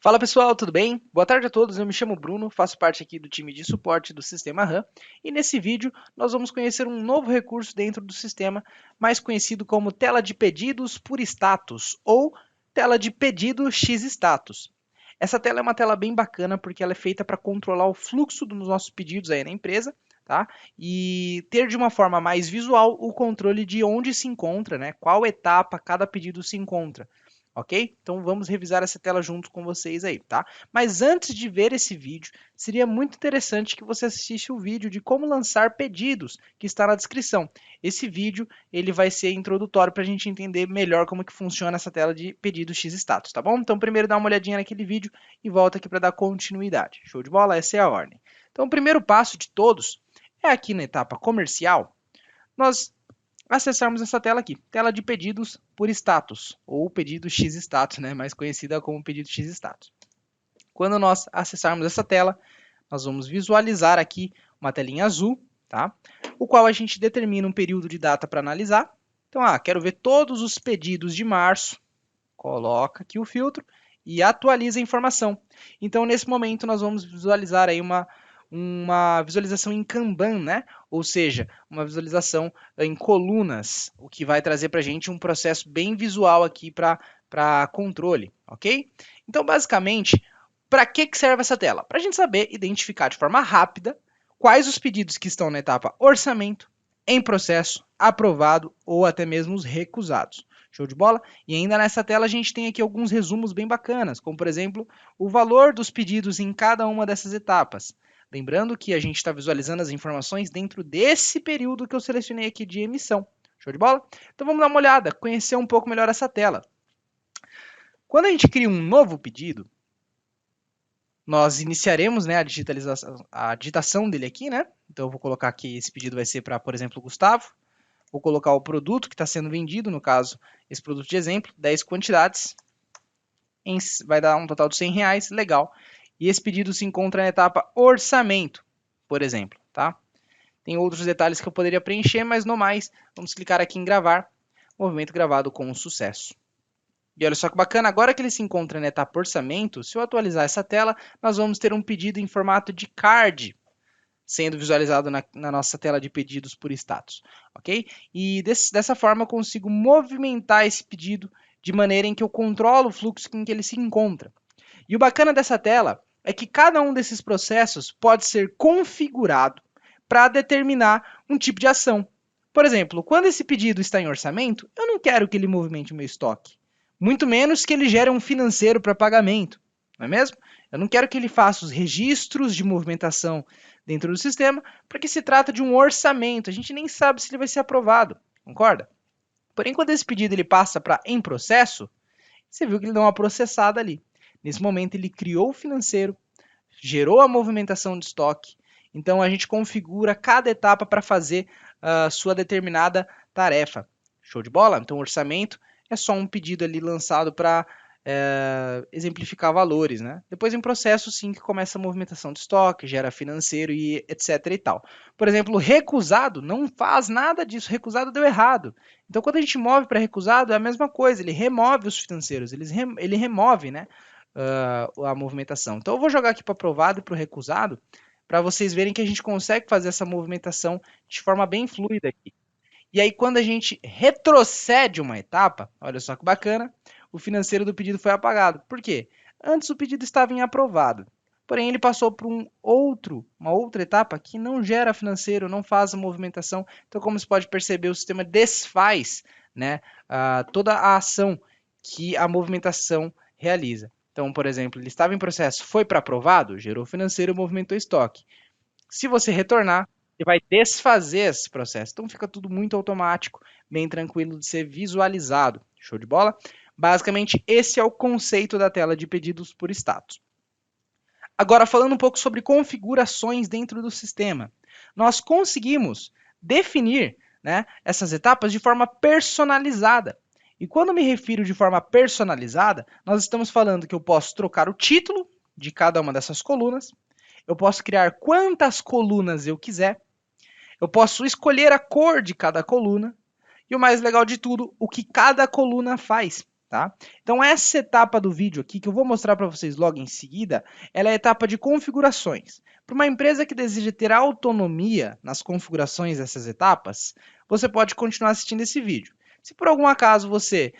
Fala pessoal, tudo bem? Boa tarde a todos, eu me chamo Bruno, faço parte aqui do time de suporte do sistema RAM e nesse vídeo nós vamos conhecer um novo recurso dentro do sistema, mais conhecido como tela de pedidos por status ou tela de pedido X status. Essa tela é uma tela bem bacana porque ela é feita para controlar o fluxo dos nossos pedidos aí na empresa, tá? E ter de uma forma mais visual o controle de onde se encontra, né? Qual etapa cada pedido se encontra. Ok? Então vamos revisar essa tela junto com vocês aí, tá? Mas antes de ver esse vídeo, seria muito interessante que você assistisse o vídeo de como lançar pedidos, que está na descrição. Esse vídeo ele vai ser introdutório para a gente entender melhor como que funciona essa tela de pedido X status, tá bom? Então primeiro dá uma olhadinha naquele vídeo e volta aqui para dar continuidade. Show de bola? Essa é a ordem. Então o primeiro passo de todos é aqui na etapa comercial, nós acessarmos essa tela aqui, tela de pedidos por status, ou pedido X status, né, mais conhecida como pedido X status. Quando nós acessarmos essa tela, nós vamos visualizar aqui uma telinha azul, tá? O qual a gente determina um período de data para analisar. Então, quero ver todos os pedidos de março, coloca aqui o filtro e atualiza a informação. Então, nesse momento, nós vamos visualizar aí uma visualização em Kanban, né? Ou seja, uma visualização em colunas, o que vai trazer para a gente um processo bem visual aqui para controle, ok? Então, basicamente, para que serve essa tela? Para a gente saber identificar de forma rápida quais os pedidos que estão na etapa orçamento, em processo, aprovado ou até mesmo os recusados. Show de bola? E ainda nessa tela a gente tem aqui alguns resumos bem bacanas, como por exemplo, o valor dos pedidos em cada uma dessas etapas. Lembrando que a gente está visualizando as informações dentro desse período que eu selecionei aqui de emissão. Show de bola? Então vamos dar uma olhada, conhecer um pouco melhor essa tela. Quando a gente cria um novo pedido, nós iniciaremos, né, a digitação dele aqui, né? Então eu vou colocar que esse pedido vai ser para, por exemplo, o Gustavo. Vou colocar o produto que está sendo vendido, no caso, esse produto de exemplo, 10 quantidades, vai dar um total de R$ 100, legal. E esse pedido se encontra na etapa orçamento, por exemplo, tá? Tem outros detalhes que eu poderia preencher, mas no mais, vamos clicar aqui em gravar, movimento gravado com sucesso. E olha só que bacana, agora que ele se encontra na etapa orçamento, se eu atualizar essa tela, nós vamos ter um pedido em formato de card, sendo visualizado na nossa tela de pedidos por status, ok? E dessa forma eu consigo movimentar esse pedido de maneira em que eu controlo o fluxo em que ele se encontra. E o bacana dessa tela é que cada um desses processos pode ser configurado para determinar um tipo de ação. Por exemplo, quando esse pedido está em orçamento, eu não quero que ele movimente o meu estoque, muito menos que ele gere um financeiro para pagamento, não é mesmo? Eu não quero que ele faça os registros de movimentação dentro do sistema, porque se trata de um orçamento, a gente nem sabe se ele vai ser aprovado, concorda? Porém, quando esse pedido ele passa para em processo, você viu que ele deu uma processada ali. Nesse momento, ele criou o financeiro, gerou a movimentação de estoque, então a gente configura cada etapa para fazer a sua determinada tarefa. Show de bola? Então, o orçamento é só um pedido ali lançado para exemplificar valores, né? Depois em processo sim que começa a movimentação de estoque, gera financeiro e etc e tal. Por exemplo, recusado não faz nada disso, recusado deu errado. Então quando a gente move para recusado é a mesma coisa, ele remove os financeiros, ele remove, né, a movimentação. Então eu vou jogar aqui para aprovado e para o recusado, para vocês verem que a gente consegue fazer essa movimentação de forma bem fluida aqui. E aí, quando a gente retrocede uma etapa, olha só que bacana, o financeiro do pedido foi apagado. Por quê? Antes o pedido estava em aprovado, porém ele passou por uma outra etapa que não gera financeiro, não faz a movimentação. Então, como você pode perceber, o sistema desfaz, né, toda a ação que a movimentação realiza. Então, por exemplo, ele estava em processo, foi para aprovado, gerou financeiro, movimentou estoque. Se você retornar, ele vai desfazer esse processo. Então fica tudo muito automático, bem tranquilo de ser visualizado. Show de bola? Basicamente, esse é o conceito da tela de pedidos por status. Agora, falando um pouco sobre configurações dentro do sistema. Nós conseguimos definir, né, essas etapas de forma personalizada. E quando me refiro de forma personalizada, nós estamos falando que eu posso trocar o título de cada uma dessas colunas, eu posso criar quantas colunas eu quiser, eu posso escolher a cor de cada coluna, e o mais legal de tudo, o que cada coluna faz. Tá? Então essa etapa do vídeo aqui, que eu vou mostrar para vocês logo em seguida, ela é a etapa de configurações. Para uma empresa que deseja ter autonomia nas configurações dessas etapas, você pode continuar assistindo esse vídeo. Se por algum acaso você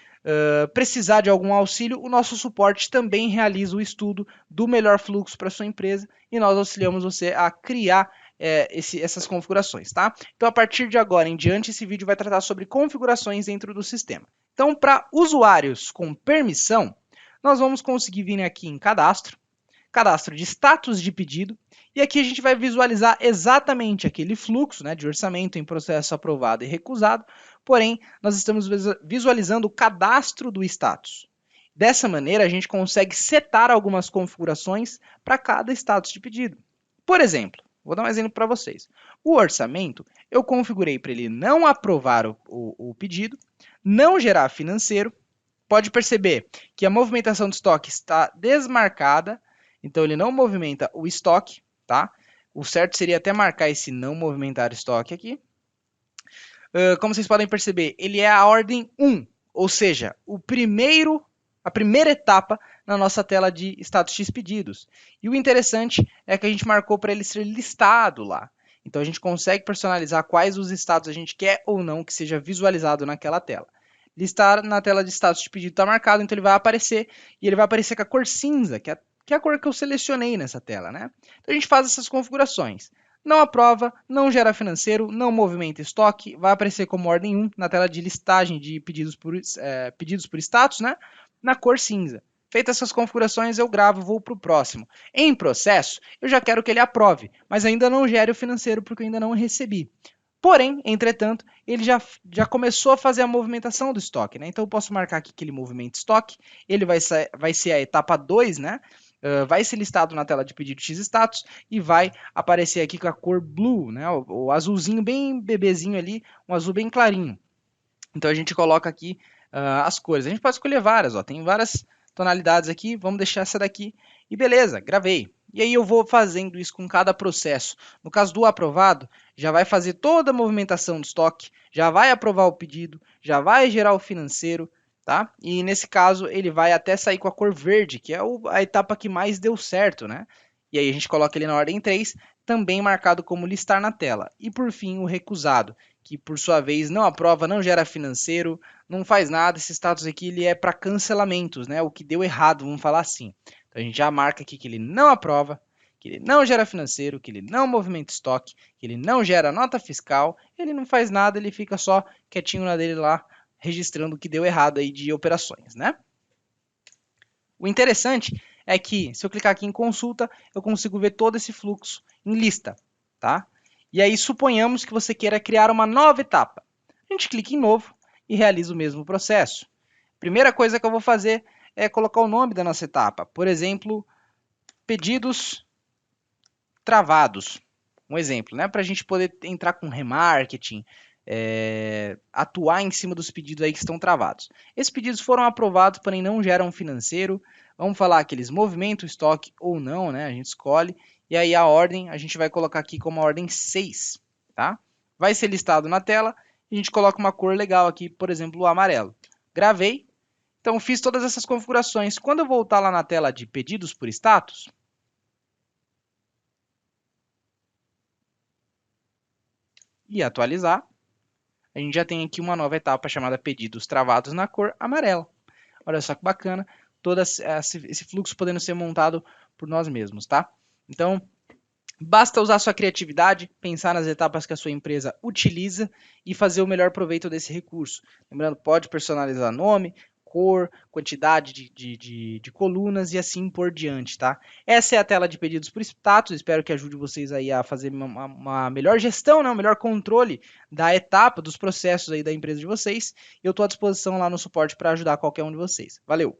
precisar de algum auxílio, o nosso suporte também realiza o estudo do melhor fluxo para sua empresa e nós auxiliamos você a criar essas configurações, tá? Então, a partir de agora em diante, esse vídeo vai tratar sobre configurações dentro do sistema. Então, para usuários com permissão, nós vamos conseguir vir aqui em cadastro, cadastro de status de pedido, e aqui a gente vai visualizar exatamente aquele fluxo, né, de orçamento em processo aprovado e recusado, porém, nós estamos visualizando o cadastro do status. Dessa maneira, a gente consegue setar algumas configurações para cada status de pedido. Por exemplo, vou dar um exemplo para vocês. O orçamento, eu configurei para ele não aprovar o pedido, não gerar financeiro. Pode perceber que a movimentação do estoque está desmarcada, então ele não movimenta o estoque, tá? O certo seria até marcar esse não movimentar estoque aqui. Como vocês podem perceber, ele é a ordem 1, ou seja, a primeira etapa na nossa tela de status X pedidos. E o interessante é que a gente marcou para ele ser listado lá. Então a gente consegue personalizar quais os status a gente quer ou não que seja visualizado naquela tela. Listar na tela de status de pedido está marcado, então ele vai aparecer e ele vai aparecer com a cor cinza, que é a cor que eu selecionei nessa tela, né? Então a gente faz essas configurações. Não aprova, não gera financeiro, não movimenta estoque, vai aparecer como ordem 1 na tela de listagem de pedidos por status, né? Na cor cinza. Feitas essas configurações, eu gravo e vou para o próximo. Em processo, eu já quero que ele aprove, mas ainda não gere o financeiro porque eu ainda não recebi. Porém, entretanto, ele já começou a fazer a movimentação do estoque, né? Então eu posso marcar aqui que ele movimenta estoque, ele vai ser a etapa 2, né? Vai ser listado na tela de pedido X status e vai aparecer aqui com a cor blue, né? O azulzinho bem bebezinho ali, um azul bem clarinho. Então a gente coloca aqui as cores. A gente pode escolher várias, ó, tem várias tonalidades aqui, vamos deixar essa daqui e beleza, gravei. E aí eu vou fazendo isso com cada processo. No caso do aprovado, já vai fazer toda a movimentação do estoque, já vai aprovar o pedido, já vai gerar o financeiro, tá? E nesse caso ele vai até sair com a cor verde, que é a etapa que mais deu certo, né? E aí a gente coloca ele na ordem 3, também marcado como listar na tela. E por fim o recusado, que por sua vez não aprova, não gera financeiro, não faz nada. Esse status aqui ele é para cancelamentos, né? O que deu errado, vamos falar assim. Então a gente já marca aqui que ele não aprova, que ele não gera financeiro, que ele não movimenta estoque, que ele não gera nota fiscal, ele não faz nada, ele fica só quietinho na dele lá, registrando o que deu errado aí de operações, né? O interessante é que, se eu clicar aqui em consulta, eu consigo ver todo esse fluxo em lista, tá? E aí, suponhamos que você queira criar uma nova etapa. A gente clica em novo e realiza o mesmo processo. Primeira coisa que eu vou fazer é colocar o nome da nossa etapa. Por exemplo, pedidos travados. Um exemplo, né? Para a gente poder entrar com remarketing, atuar em cima dos pedidos aí que estão travados. Esses pedidos foram aprovados, porém não geram financeiro. Vamos falar que eles movimentam o estoque ou não, né? A gente escolhe. E aí a ordem a gente vai colocar aqui como a ordem 6, tá? Vai ser listado na tela e a gente coloca uma cor legal aqui, por exemplo, o amarelo. Gravei. Então fiz todas essas configurações. Quando eu voltar lá na tela de pedidos por status, e atualizar, a gente já tem aqui uma nova etapa chamada pedidos travados na cor amarela. Olha só que bacana, todo esse fluxo podendo ser montado por nós mesmos, tá? Então, basta usar sua criatividade, pensar nas etapas que a sua empresa utiliza e fazer o melhor proveito desse recurso. Lembrando, pode personalizar nome, cor, quantidade de colunas e assim por diante, tá? Essa é a tela de pedidos por status, espero que ajude vocês aí a fazer uma melhor gestão, né? Um melhor controle da etapa, dos processos aí da empresa de vocês. Eu estou à disposição lá no suporte para ajudar qualquer um de vocês. Valeu!